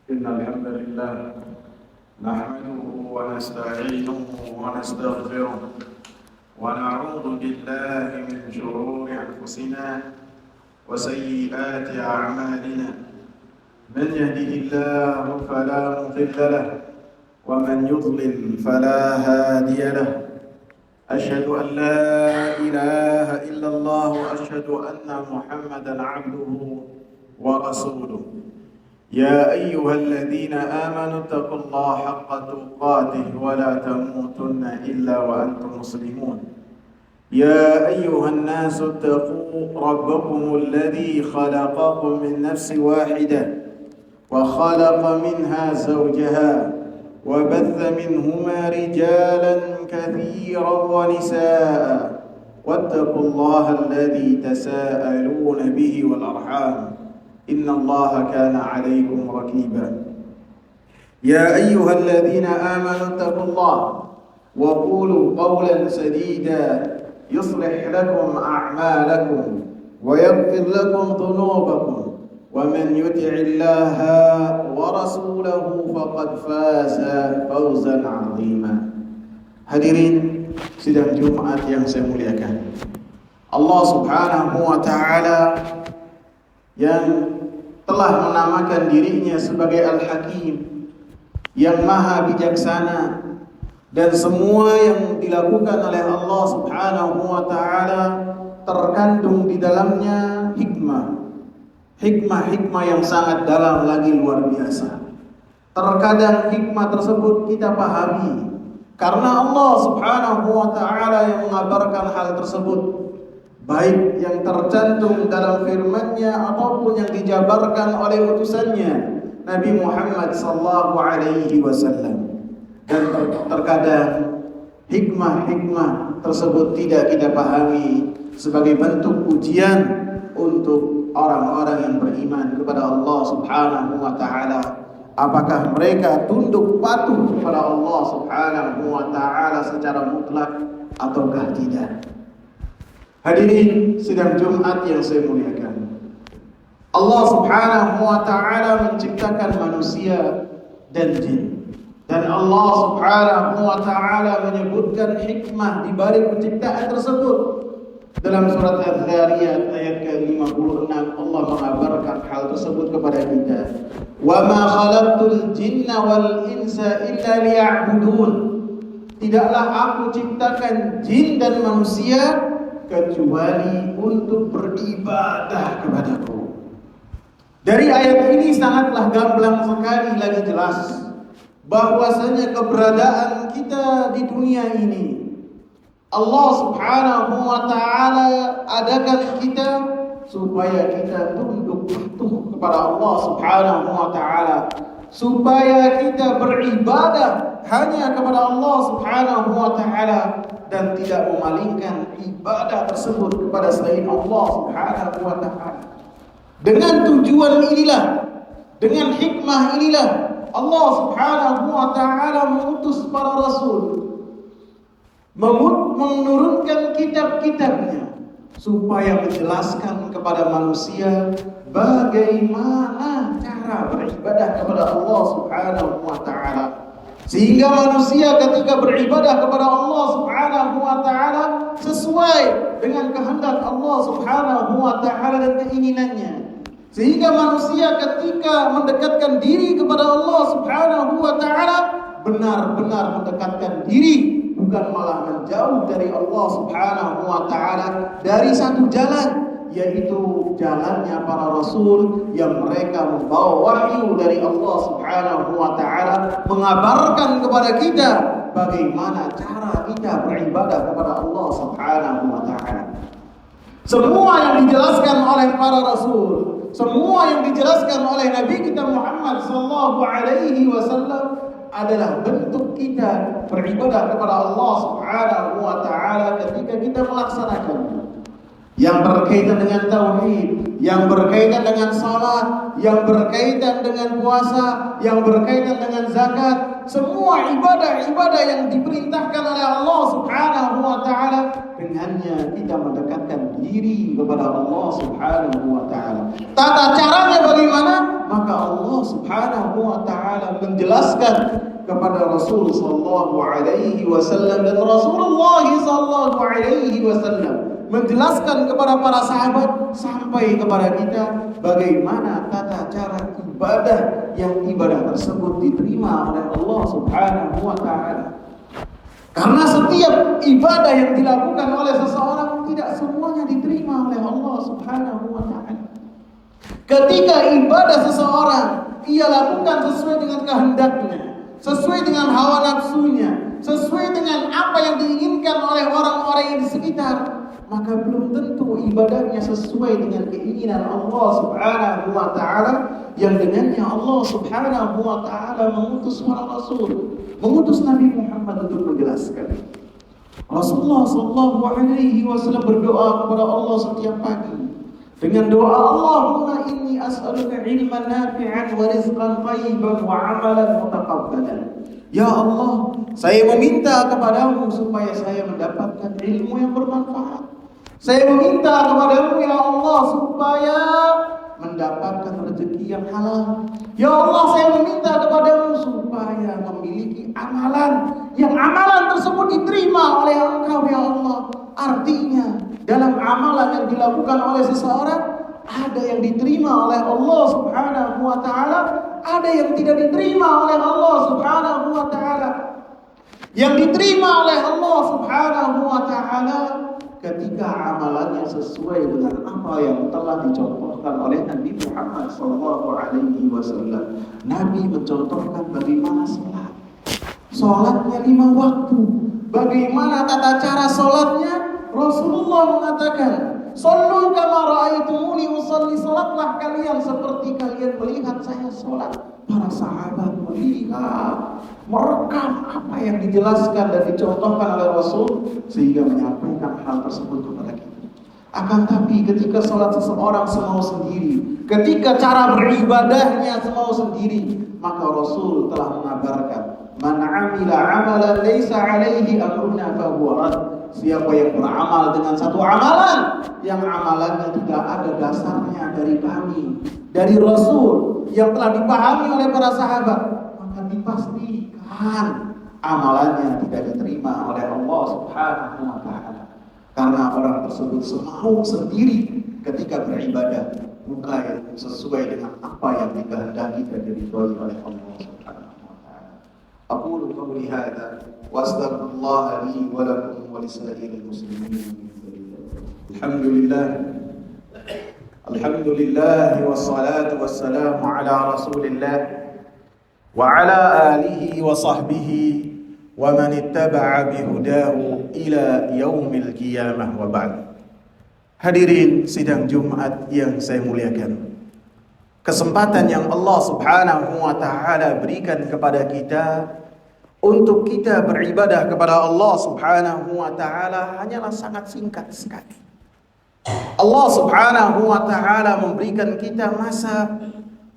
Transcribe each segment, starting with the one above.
إن الحمد لله نحمده ونستعينه ونستغفره ونعوذ بالله من شرور أنفسنا وسيئات أعمالنا. من يهده الله فلا مضل له ومن يضلل فلا هادي له. أشهد أن لا إله إلا الله وأشهد أن محمدا عبده ورسوله. يا أيها الذين آمنوا اتقوا الله حق تقاته ولا تموتن إلا وأنتم مسلمون. يا أيها الناس اتقوا ربكم الذي خلقكم من نفس واحدة وخلق منها زوجها وبث منهما رجالا كثيرا ونساء واتقوا الله الذي تساءلون به والأرحام إن الله كان عليكم رقيبا. يا أيها الذين آمنوا اتقوا الله وقولوا قولا سديدا يصلح لكم أعمالكم ويغفر لكم ذنوبكم ومن يطع الله ورسوله فقد فاز فوزا عظيما. Hadirin sidang Jumat yang saya muliakan, Allah Subhanahu wa taala yang telah menamakan dirinya sebagai Al-Hakim, yang maha bijaksana, dan semua yang dilakukan oleh Allah Subhanahu wa taala terkandung di dalamnya hikmah yang sangat dalam lagi luar biasa. Terkadang hikmah tersebut kita pahami karena Allah Subhanahu wa taala yang mengabarkan hal tersebut, baik yang tercantum dalam firman-Nya ataupun yang dijabarkan oleh utusannya Nabi Muhammad sallallahu alaihi wasallam. Dan terkadang hikmah tersebut tidak kita pahami sebagai bentuk ujian untuk orang-orang yang beriman kepada Allah Subhanahu wa taala. Apakah mereka tunduk patuh kepada Allah Subhanahu wa taala secara mutlak ataukah tidak? Hadirin sidang Jumat yang saya muliakan, Allah Subhanahu wa taala menciptakan manusia dan jin. Dan Allah Subhanahu wa taala menyebutkan hikmah di balik penciptaan tersebut. Dalam surat Az-Zariyat ayat ke-56 Allah mengabarkan hal tersebut kepada kita. Wa ma khalaqtul jinna wal insa illa liya'budun. Tidaklah aku ciptakan jin dan manusia kecuali untuk beribadah kepadaku. Dari ayat ini sangatlah gamblang sekali lagi jelas bahwasanya keberadaan kita di dunia ini Allah Subhanahu wa taala adakan kita supaya kita tunduk patuh kepada Allah Subhanahu wa taala, supaya kita beribadah hanya kepada Allah Subhanahu wa taala dan tidak memalingkan ibadah tersebut kepada selain Allah Subhanahu wa taala. Dengan tujuan inilah, dengan hikmah inilah Allah Subhanahu wa taala mengutus para rasul, menurunkan kitab-kitabnya supaya menjelaskan kepada manusia bagaimana cara beribadah kepada Allah Subhanahu wa taala. Sehingga manusia ketika beribadah kepada Allah Subhanahu wa taala sesuai dengan kehendak Allah Subhanahu wa taala dan keinginannya. Sehingga manusia ketika mendekatkan diri kepada Allah Subhanahu wa taala benar-benar mendekatkan diri, bukan malah menjauh dari Allah Subhanahu wa taala dari satu jalan, yaitu jalannya para rasul yang mereka membawa wahyu dari Allah Subhanahu wa taala, mengabarkan kepada kita bagaimana cara kita beribadah kepada Allah Subhanahu wa taala. Semua yang dijelaskan oleh para rasul, semua yang dijelaskan oleh Nabi kita Muhammad sallallahu alaihi wasallam adalah bentuk kita beribadah kepada Allah Subhanahu wa taala ketika kita melaksanakannya. Yang berkaitan dengan tauhid, yang berkaitan dengan salat, yang berkaitan dengan puasa, yang berkaitan dengan zakat, semua ibadah-ibadah yang diperintahkan oleh Allah Subhanahu wa taala, dengannya kita mendekatkan diri kepada Allah Subhanahu wa taala. Tata caranya bagaimana? Maka Allah Subhanahu wa menjelaskan kepada Rasul sallallahu alaihi wasallam, dan Rasulullah sallallahu alaihi wasallam menjelaskan kepada para sahabat sampai kepada kita bagaimana tata cara ibadah yang ibadah tersebut diterima oleh Allah Subhanahu wa taala. Karena setiap ibadah yang dilakukan oleh seseorang tidak semuanya diterima oleh Allah Subhanahu wa taala. Ketika ibadah seseorang ia lakukan sesuai dengan kehendaknya, sesuai dengan hawa nafsunya, sesuai dengan apa yang diinginkan oleh orang-orang yang di sekitar, maka belum tentu ibadahnya sesuai dengan keinginan Allah Subhanahu wa taala, yang dengannya Allah Subhanahu wa taala mengutus para rasul, mengutus Nabi Muhammad untuk menjelaskan. Rasulullah sallallahu alaihi wasallam berdoa kepada Allah setiap pagi dengan doa, Allahumma inni as'aluka ilman nafi'an wa rizqan thayyiban wa amalan mutaqabbalan. Ya Allah, saya meminta kepadamu supaya saya mendapatkan ilmu yang bermanfaat. Saya meminta kepadamu ya Allah supaya mendapatkan rezeki yang halal. Ya Allah, saya meminta kepadamu supaya memiliki amalan yang amalan tersebut diterima oleh Engkau ya Allah. Artinya dalam amalan yang dilakukan oleh seseorang ada yang diterima oleh Allah Subhanahu wa taala, ada yang tidak diterima oleh Allah Subhanahu wa taala. Yang diterima oleh Allah Subhanahu wa taala ketika amalannya sesuai dengan apa yang telah dicontohkan oleh Nabi Muhammad SAW. Nabi mencontohkan bagaimana sholat. Sholatnya 5 waktu. Bagaimana tata cara sholatnya? Rasulullah mengatakan, "Shallu kama ra'aitumuni usolli." Sholatlah kalian seperti kalian melihat saya sholat. Para sahabat melihat, merekam apa yang dijelaskan dan dicontohkan oleh Rasul sehingga menyampaikan hal tersebut kepada kita. Akan tapi ketika sholat seseorang semau sendiri, ketika cara beribadahnya semau sendiri, maka Rasul telah mengabarkan, "Man 'amila 'amalan laisa 'alaihi amruna fahuwa rad." Siapa yang beramal dengan satu amalan yang amalannya tidak ada dasarnya dari kami, dari Rasul yang telah dipahami oleh para sahabat, maka dipastikan amalannya tidak diterima oleh Allah Subhanahu wa taala. Karena orang tersebut semau sendiri ketika beribadah bukan sesuai dengan apa yang dikehendaki dan diridhoi oleh Allah Subhanahu wa taala. Aqulu qawli hadza wa astaghfirullah li wa lakum wa lisa'iril muslimin. Alhamdulillah wassalatu wassalamu ala Rasulillah wa ala alihi wa sahbihi wa man ittaba'a bihudahu ila yaumil qiyamah wa ba'd. Hadirin sidang Jumat yang saya muliakan, kesempatan yang Allah Subhanahu wa taala berikan kepada kita untuk kita beribadah kepada Allah Subhanahu wa taala hanyalah sangat singkat sekali. Allah Subhanahu wa taala memberikan kita masa,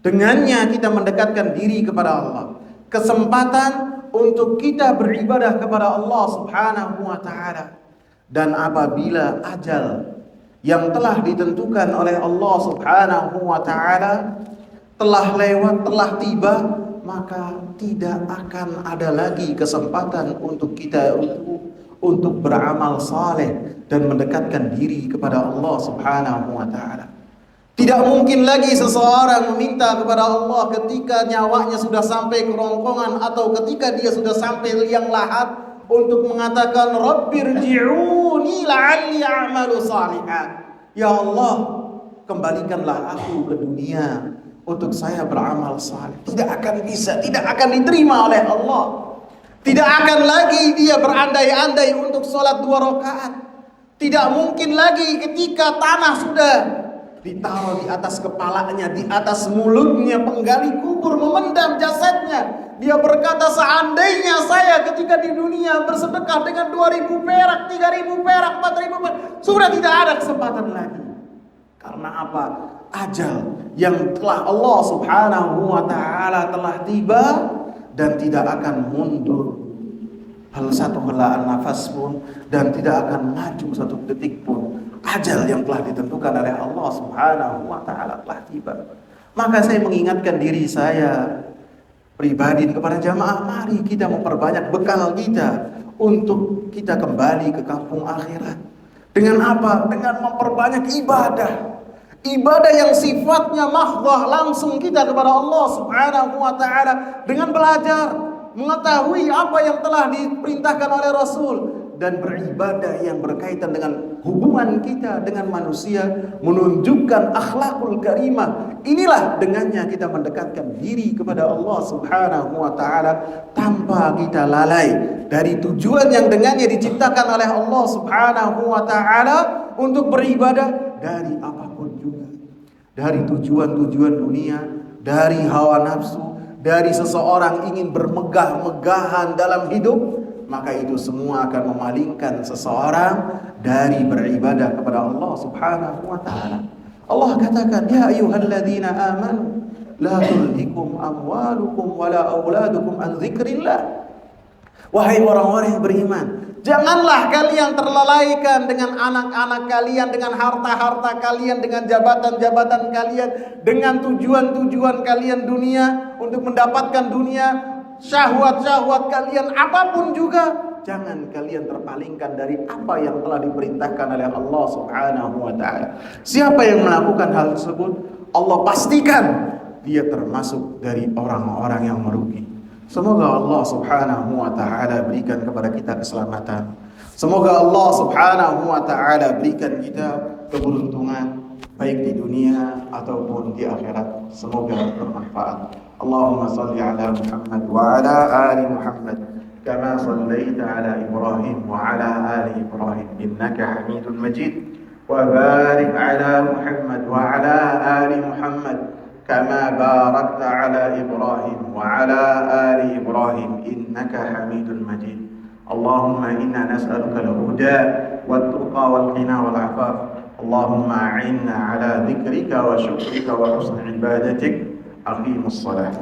dengannya kita mendekatkan diri kepada Allah. Kesempatan untuk kita beribadah kepada Allah Subhanahu wa taala. Dan apabila ajal yang telah ditentukan oleh Allah Subhanahu wa taala telah lewat, telah tiba, maka tidak akan ada lagi kesempatan untuk kita untuk beramal saleh dan mendekatkan diri kepada Allah Subhanahu wa taala. Tidak mungkin lagi seseorang meminta kepada Allah ketika nyawanya sudah sampai kerongkongan atau ketika dia sudah sampai liang lahat untuk mengatakan Rabbirji'uni la'alli a'malu salihan. Ya Allah, kembalikanlah aku ke dunia untuk saya beramal saleh. Tidak akan bisa, tidak akan diterima oleh Allah. Tidak akan lagi dia berandai-andai untuk sholat 2 rakaat. Tidak mungkin lagi ketika tanah sudah ditaruh di atas kepalanya, di atas mulutnya, penggali kubur memendam jasadnya. Dia berkata, seandainya saya ketika di dunia bersedekah dengan 2.000 perak, 3.000 perak, 4.000 perak, sudah tidak ada kesempatan lagi. Karena apa? Ajal yang telah Allah Subhanahu wa taala telah tiba dan tidak akan mundur satu helaan nafas pun, dan tidak akan maju satu detik pun. Ajal yang telah ditentukan oleh Allah Subhanahu wa taala telah tiba. Maka saya mengingatkan diri saya, pribadi kepada jamaah, mari kita memperbanyak bekal kita untuk kita kembali ke kampung akhirat. Dengan apa? Dengan memperbanyak ibadah. Ibadah yang sifatnya mahdhah, langsung kita kepada Allah Subhanahu wa taala, dengan belajar, mengetahui apa yang telah diperintahkan oleh Rasul, dan beribadah yang berkaitan dengan hubungan kita dengan manusia, menunjukkan akhlakul karimah. Inilah dengannya kita mendekatkan diri kepada Allah Subhanahu wa taala tanpa kita lalai dari tujuan yang dengannya diciptakan oleh Allah Subhanahu wa taala untuk beribadah, dari apapun juga. Dari tujuan-tujuan dunia, dari hawa nafsu, dari seseorang ingin bermegah-megahan dalam hidup, maka itu semua akan memalingkan seseorang dari beribadah kepada Allah Subhanahu wa taala. Allah katakan, ya ayyuhalladzina amanu la tulhikum amwalukum wala auladukum an dzikrillah. Wahai orang-orang yang beriman, janganlah kalian terlalaikan dengan anak-anak kalian, dengan harta-harta kalian, dengan jabatan-jabatan kalian, dengan tujuan-tujuan kalian dunia, untuk mendapatkan dunia, syahwat-syahwat kalian, apapun juga. Jangan kalian terpalingkan dari apa yang telah diperintahkan oleh Allah Subhanahu wa taala. Siapa yang melakukan hal tersebut, Allah pastikan dia termasuk dari orang-orang yang merugi. Semoga Allah Subhanahu wa taala berikan kepada kita keselamatan. Semoga Allah Subhanahu wa taala berikan kita keberuntungan baik di dunia ataupun di akhirat. Semoga bermanfaat. Allahumma salli ala Muhammad wa ala ali Muhammad kama sallaita ala Ibrahim wa ala ali Ibrahim innaka Hamidul Majid. Wa barik ala Muhammad wa ala ali Muhammad كما باركت على إبراهيم وعلى آل إبراهيم إنك حميد مجيد. اللهم إنا نسألك الهدى والتقى والغنى والعفاف. اللهم أعنا على ذكرك وشكرك وحسن عبادتك. أقيموا الصلاة.